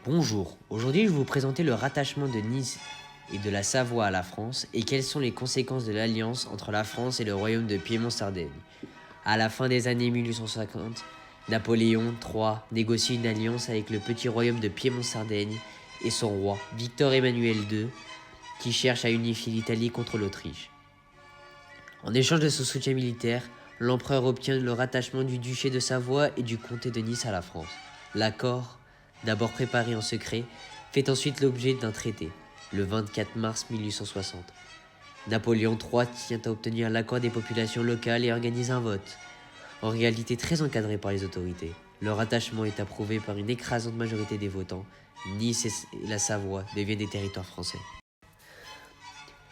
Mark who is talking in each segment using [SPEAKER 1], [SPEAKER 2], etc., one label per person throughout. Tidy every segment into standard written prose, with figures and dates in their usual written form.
[SPEAKER 1] Bonjour, aujourd'hui je vais vous présenter le rattachement de Nice et de la Savoie à la France et quelles sont les conséquences de l'alliance entre la France et le royaume de Piémont-Sardaigne. À la fin des années 1850, Napoléon III négocie une alliance avec le petit royaume de Piémont-Sardaigne et son roi, Victor Emmanuel II, qui cherche à unifier l'Italie contre l'Autriche. En échange de son soutien militaire, l'empereur obtient le rattachement du duché de Savoie et du comté de Nice à la France. L'accord, d'abord préparé en secret, fait ensuite l'objet d'un traité, le 24 mars 1860. Napoléon III tient à obtenir l'accord des populations locales et organise un vote, en réalité très encadré par les autorités. Le rattachement est approuvé par une écrasante majorité des votants. Nice et la Savoie deviennent des territoires français.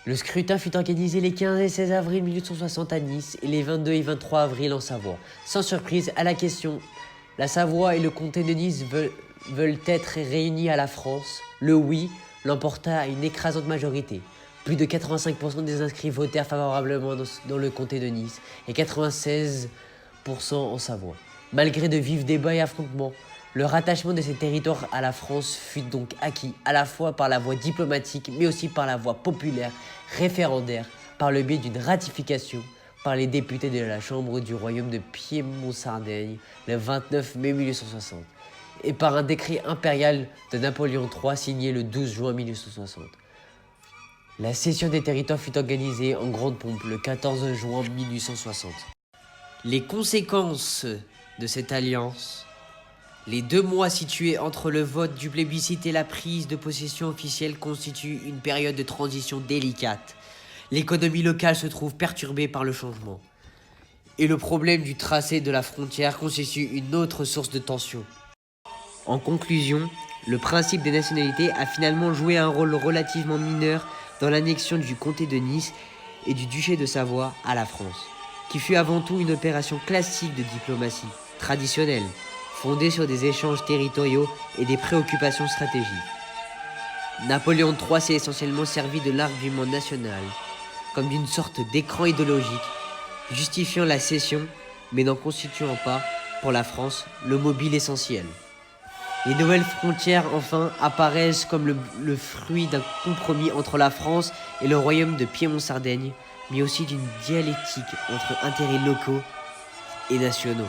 [SPEAKER 1] Le scrutin fut organisé les 15 et 16 avril 1860 à Nice et les 22 et 23 avril en Savoie. Sans surprise, à la question « La Savoie et le comté de Nice veulent être réunis à la France ?» le oui l'emporta à une écrasante majorité. Plus de 85% des inscrits votèrent favorablement dans le comté de Nice et 96% en Savoie. Malgré de vifs débats et affrontements, le rattachement de ces territoires à la France fut donc acquis à la fois par la voie diplomatique mais aussi par la voie populaire référendaire par le biais d'une ratification par les députés de la Chambre du royaume de Piémont-Sardaigne le 29 mai 1860 et par un décret impérial de Napoléon III signé le 12 juin 1860. La cession des territoires fut organisée en grande pompe le 14 juin 1860. Les conséquences de cette alliance. Les 2 mois situés entre le vote du plébiscite et la prise de possession officielle constituent une période de transition délicate. L'économie locale se trouve perturbée par le changement. Et le problème du tracé de la frontière constitue une autre source de tension. En conclusion, le principe des nationalités a finalement joué un rôle relativement mineur dans l'annexion du comté de Nice et du duché de Savoie à la France, qui fut avant tout une opération classique de diplomatie, traditionnelle, fondée sur des échanges territoriaux et des préoccupations stratégiques. Napoléon III s'est essentiellement servi de l'argument national, comme d'une sorte d'écran idéologique, justifiant la cession, mais n'en constituant pas, pour la France, le mobile essentiel. Les nouvelles frontières, enfin, apparaissent comme le fruit d'un compromis entre la France et le royaume de Piémont-Sardaigne, mais aussi d'une dialectique entre intérêts locaux et nationaux.